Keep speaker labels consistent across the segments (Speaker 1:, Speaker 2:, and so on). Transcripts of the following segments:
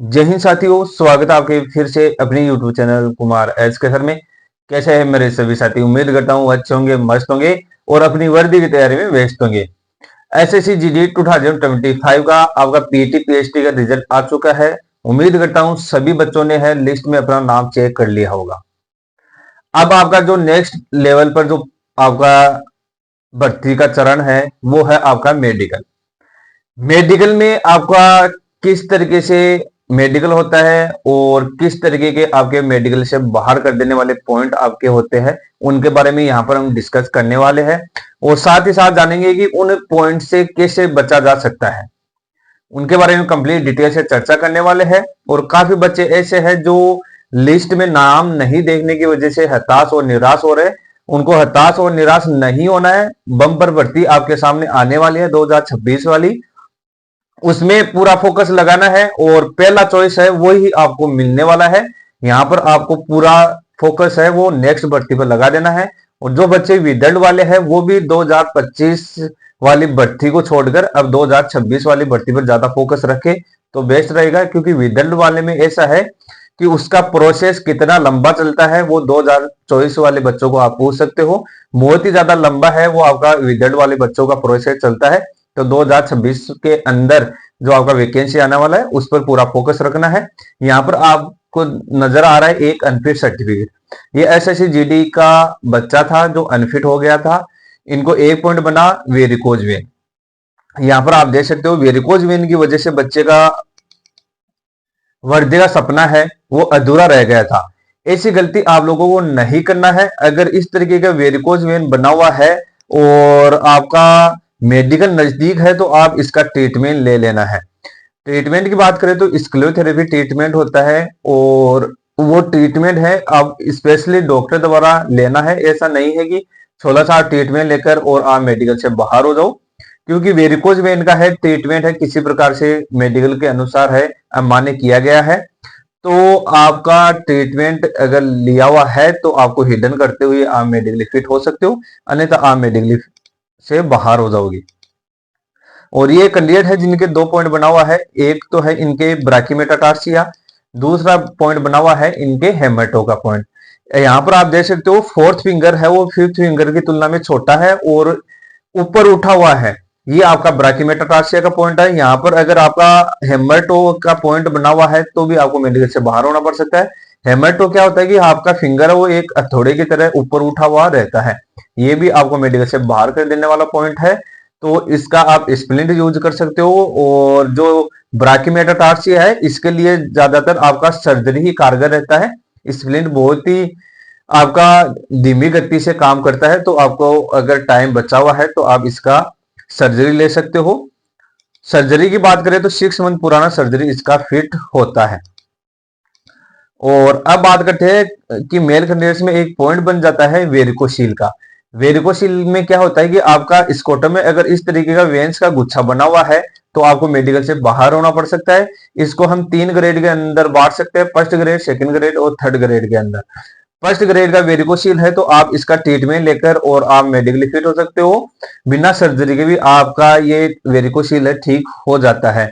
Speaker 1: जय हिंद साथियों, स्वागत है आपके फिर से अपने YouTube चैनल कुमार एस के सर में। कैसे हैं मेरे सभी साथी? उम्मीद करता हूँ अच्छे होंगे, मस्त होंगे और अपनी वर्दी की तैयारी में व्यस्त होंगे। एसएससी जीडी 2025 का आपका पीटी पीएचडी का रिजल्ट आ चुका है। उम्मीद करता हूँ सभी बच्चों ने है लिस्ट में अपना नाम चेक कर लिया होगा। अब आपका जो नेक्स्ट लेवल पर जो आपका भर्ती का चरण है वो है आपका मेडिकल। मेडिकल में आपका किस तरीके से मेडिकल होता है और किस तरीके के आपके मेडिकल से बाहर कर देने वाले पॉइंट आपके होते हैं, उनके बारे में यहाँ पर हम डिस्कस करने वाले हैं। और साथ ही साथ जानेंगे कि उन पॉइंट से कैसे बचा जा सकता है, उनके बारे में कंप्लीट डिटेल से चर्चा करने वाले हैं। और काफी बच्चे ऐसे हैं जो लिस्ट में नाम नहीं देखने की वजह से हताश और निराश हो रहे हैं। उनको हताश और निराश नहीं होना है। बम्पर भर्ती आपके सामने आने वाली है 2026 वाली, उसमें पूरा फोकस लगाना है और पहला चॉइस है वही आपको मिलने वाला है। यहाँ पर आपको पूरा फोकस है वो नेक्स्ट भर्ती पर लगा देना है। और जो बच्चे विदर्भ वाले हैं वो भी 2025 वाली भर्ती को छोड़कर अब 2026 वाली भर्ती पर ज्यादा फोकस रखे तो बेस्ट रहेगा, क्योंकि विदर्भ वाले में ऐसा है कि उसका प्रोसेस कितना लंबा चलता है वो 2024 वाले बच्चों को आप पूछ सकते हो। बहुत ही ज्यादा लंबा है वो आपका विदर्भ वाले बच्चों का प्रोसेस चलता है। तो 2026 के अंदर जो आपका वैकेंसी आने वाला है उस पर पूरा फोकस रखना है। यहाँ पर आपको नजर आ रहा है एक अनफिट सर्टिफिकेट। ये एसएससी जीडी का बच्चा था जो अनफिट हो गया था। इनको एक पॉइंट बना वेरिकोज वेन। यहाँ पर आप देख सकते हो वेरिकोज वेन की वजह से बच्चे का वर्दी का सपना है वो अधूरा रह गया था। ऐसी गलती आप लोगों को नहीं करना है। अगर इस तरीके का वेरिकोज वेन बना हुआ है और आपका मेडिकल नजदीक है तो आप इसका ट्रीटमेंट ले लेना है। ट्रीटमेंट की बात करें तो स्क्लियोथेरेपी ट्रीटमेंट होता है और वो ट्रीटमेंट है आप स्पेशली डॉक्टर द्वारा लेना है। ऐसा नहीं है कि 16 साल ट्रीटमेंट लेकर और आप मेडिकल से बाहर हो जाओ, क्योंकि वेरिकोज वेन का है ट्रीटमेंट है किसी प्रकार से मेडिकल के अनुसार है मान्य किया गया है। तो आपका ट्रीटमेंट अगर लिया हुआ है तो आपको हिडन करते हुए आप मेडिकली फिट हो सकते हो, अन्यथा आप मेडिकली से बाहर हो जाओगे। और ये कैंडिडेट है जिनके दो पॉइंट बना हुआ है। एक तो है इनके ब्राकीमेटाटार्सिया, दूसरा पॉइंट बना हुआ है इनके हेमेटो का पॉइंट। यहाँ पर आप देख सकते हो फोर्थ फिंगर है वो फिफ्थ फिंगर की तुलना में छोटा है और ऊपर उठा हुआ है। ये आपका ब्राकीमेटाटार्सिया का पॉइंट है। यहाँ पर अगर आपका हेमेटो का पॉइंट बना हुआ है तो भी आपको मेडिकल से बाहर होना पड़ सकता है। हेमेटो क्या होता है कि आपका फिंगर है वो एक हथौड़े की तरह ऊपर उठा हुआ रहता है। ये भी आपको मेडिकल से बाहर कर देने वाला पॉइंट है। तो इसका आप स्प्लिंट यूज कर सकते हो। और जो ब्राकीमेटाटार्सिया है इसके लिए ज्यादातर आपका सर्जरी ही कारगर रहता है। स्प्लिंट बहुत ही आपका धीमी गति से काम करता है, तो आपको अगर टाइम बचा हुआ है तो आप इसका सर्जरी ले सकते हो। सर्जरी की बात करें तो 6 मंथ पुराना सर्जरी इसका फिट होता है। और अब बात करते हैं कि मेल कैंडिडेट्स में एक पॉइंट बन जाता है वेरिकोशील का। वेरिकोशील में क्या होता है कि आपका स्कोटम में अगर इस तरीके का वेंस का गुच्छा बना हुआ है तो आपको मेडिकल से बाहर होना पड़ सकता है। इसको हम 3 ग्रेड के अंदर बांट सकते हैं, फर्स्ट ग्रेड, सेकंड ग्रेड और थर्ड ग्रेड के अंदर। फर्स्ट ग्रेड का वेरिकोशील है तो आप इसका ट्रीटमेंट लेकर और आप मेडिकली फिट हो सकते हो। बिना सर्जरी के भी आपका ये वेरिकोशील है ठीक हो जाता है।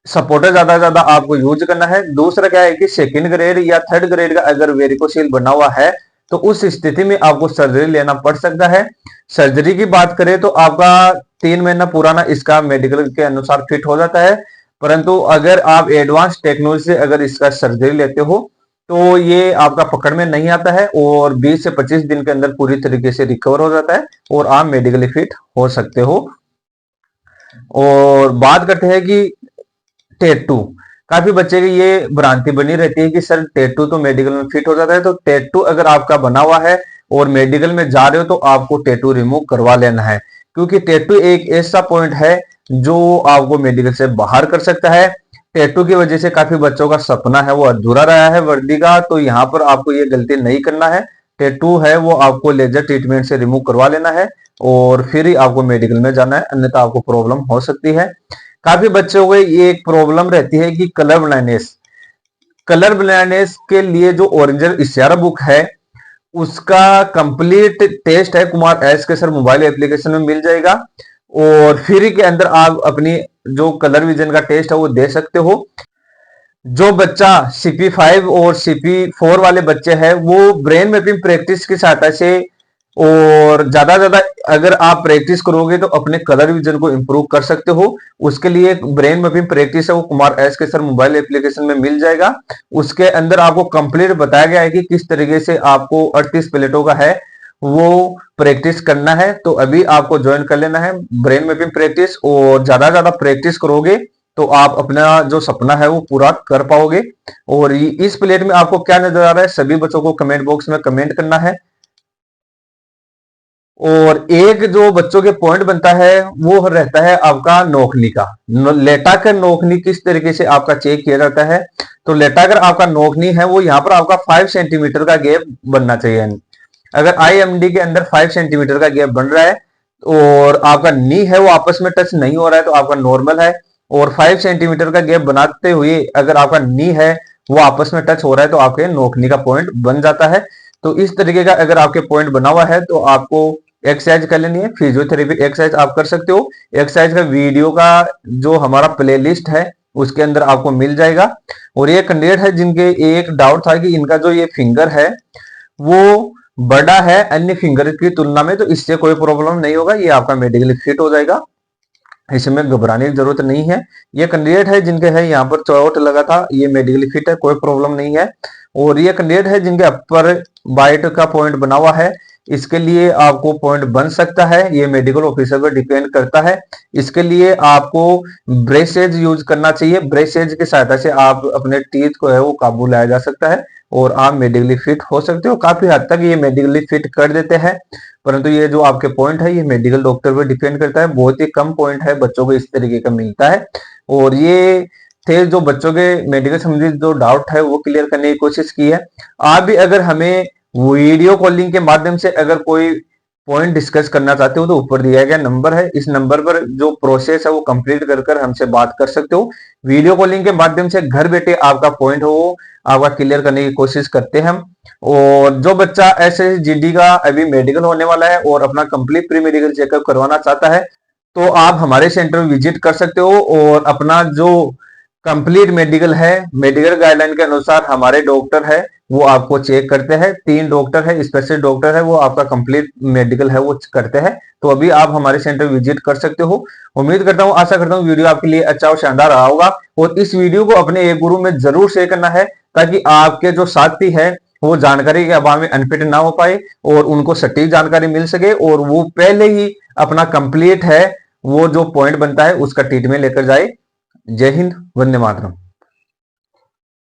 Speaker 1: सपोर्टर ज्यादा से ज्यादा आपको यूज करना है। दूसरा क्या है कि सेकंड ग्रेड या थर्ड ग्रेड का अगर वेरिकोशील बना हुआ है तो उस स्थिति में आपको सर्जरी लेना पड़ सकता है। सर्जरी की बात करें तो आपका 3 महीना पुराना इसका मेडिकल के अनुसार फिट हो जाता है। परंतु अगर आप एडवांस टेक्नोलॉजी से अगर इसका सर्जरी लेते हो तो ये आपका पकड़ में नहीं आता है और 20 से 25 दिन के अंदर पूरी तरीके से रिकवर हो जाता है और आप मेडिकली फिट हो सकते हो। और बात करते हैं कि टेटू, काफी बच्चे की ये भ्रांति बनी रहती है कि सर टेटू तो मेडिकल में फिट हो जाता है। तो टेटू अगर आपका बना हुआ है और मेडिकल में जा रहे हो तो आपको टेटू रिमूव करवा लेना है, क्योंकि टेटू एक ऐसा पॉइंट है जो आपको मेडिकल से बाहर कर सकता है। टेटू की वजह से काफी बच्चों का सपना है वो अधूरा रहा है वर्दी का, तो यहाँ पर आपको ये गलती नहीं करना है। टेटू है वो आपको लेजर ट्रीटमेंट से रिमूव करवा लेना है और फिर ही आपको मेडिकल में जाना है, अन्यथा आपको प्रॉब्लम हो सकती है। काफी बच्चों को ये एक प्रॉब्लम रहती है कि कलर ब्लाइंडनेस। कलर ब्लाइंडनेस के लिए जो ओरिजिनल इशारा बुक है उसका कंप्लीट टेस्ट है कुमार एस के सर मोबाइल एप्लीकेशन में मिल जाएगा और फ्री के अंदर आप अपनी जो कलर विजन का टेस्ट है वो दे सकते हो। जो बच्चा CP5 और CP4 वाले बच्चे हैं वो ब्रेन मैपिंग प्रैक्टिस की सहायता से और ज्यादा अगर आप प्रैक्टिस करोगे तो अपने कलर विजन को इंप्रूव कर सकते हो। उसके लिए एक ब्रेन मैपिंग प्रैक्टिस है, वो कुमार एस के सर मोबाइल एप्लीकेशन में मिल जाएगा। उसके अंदर आपको कंप्लीट बताया गया है कि किस तरीके से आपको 38 प्लेटों का है वो प्रैक्टिस करना है। तो अभी आपको ज्वाइन कर लेना है ब्रेन मैपिंग प्रैक्टिस, और ज्यादा प्रैक्टिस करोगे तो आप अपना जो सपना है वो पूरा कर पाओगे। और इस प्लेट में आपको क्या नजर आ रहा है सभी बच्चों को कमेंट बॉक्स में कमेंट करना है। और एक जो बच्चों के पॉइंट बनता है वो रहता है आपका नोखनी का। लेटाकर नोखनी किस तरीके से आपका चेक किया जाता है, तो लेटाकर आपका नोखनी है वो यहाँ पर आपका 5 सेंटीमीटर का गैप बनना चाहिए। अगर IMD के अंदर 5 सेंटीमीटर का गैप बन रहा है और आपका नी है वो आपस में टच नहीं हो रहा है तो आपका नॉर्मल है। और 5 सेंटीमीटर का गैप बनाते हुए अगर आपका नी है वो आपस में टच हो रहा है तो आपके नोखनी का पॉइंट बन जाता है। तो इस तरीके का अगर आपके पॉइंट बना हुआ है तो आपको एक्सरसाइज कर लेनी है। फिजियोथेरेपी एक्सरसाइज आप कर सकते हो। एक्सरसाइज का वीडियो का जो हमारा प्लेलिस्ट है उसके अंदर आपको मिल जाएगा। और ये कैंडिडेट है जिनके एक डाउट था कि इनका जो ये फिंगर है वो बड़ा है अन्य फिंगर की तुलना में, तो इससे कोई प्रॉब्लम नहीं होगा, ये आपका मेडिकली फिट हो जाएगा, इसमें घबराने की जरूरत नहीं है। ये कैंडिडेट है जिनके है यहाँ पर चोट लगा था, ये मेडिकली फिट है, कोई प्रॉब्लम नहीं है। और ये कैंडिडेट है जिनके अपर बाइट का पॉइंट बना हुआ है, इसके लिए आपको पॉइंट बन सकता है, ये मेडिकल ऑफिसर पर डिपेंड करता है। इसके लिए आपको ब्रेसेज यूज करना चाहिए, ब्रेसेज की सहायता से आप अपने टीथ को है वो काबू लाया जा सकता है और आप मेडिकली फिट हो सकते हो। काफी हद तक ये मेडिकली फिट कर देते हैं, परंतु ये जो आपके पॉइंट है ये मेडिकल डॉक्टर पर डिपेंड करता है। बहुत ही कम पॉइंट है बच्चों को इस तरीके का मिलता है। और ये थे जो बच्चों के मेडिकल संबंधित जो डाउट है वो क्लियर करने की कोशिश की है। आप भी अगर हमें वीडियो कॉलिंग के माध्यम से अगर कोई पॉइंट डिस्कस करना चाहते हो तो ऊपर दिया गया नंबर है, इस नंबर पर जो प्रोसेस है वो कंप्लीट कर हमसे बात कर सकते हो। वीडियो कॉलिंग के माध्यम से घर बैठे आपका पॉइंट हो वो आपका क्लियर करने की कोशिश करते हैं हम। और जो बच्चा SSGD का अभी मेडिकल होने वाला है और अपना कंप्लीट प्री मेडिकल चेकअप करवाना चाहता है तो आप हमारे सेंटर में विजिट कर सकते हो और अपना जो कंप्लीट मेडिकल है, मेडिकल गाइडलाइन के अनुसार हमारे डॉक्टर है वो आपको चेक करते हैं। 3 डॉक्टर है, स्पेशलिस्ट डॉक्टर है, वो आपका कंप्लीट मेडिकल है वो करते हैं। तो अभी आप हमारे सेंटर विजिट कर सकते हो। उम्मीद करता हूँ, आशा करता हूँ वीडियो आपके लिए अच्छा और शानदार रहा होगा। और इस वीडियो को अपने एक गुरु में जरूर शेयर करना है ताकि आपके जो साथी है वो जानकारी के अभाव में अनफिट ना हो पाए और उनको सटीक जानकारी मिल सके और वो पहले ही अपना कंप्लीट है वो जो पॉइंट बनता है उसका ट्रीटमेंट लेकर जाए। जय हिंद, वंदे मातरम।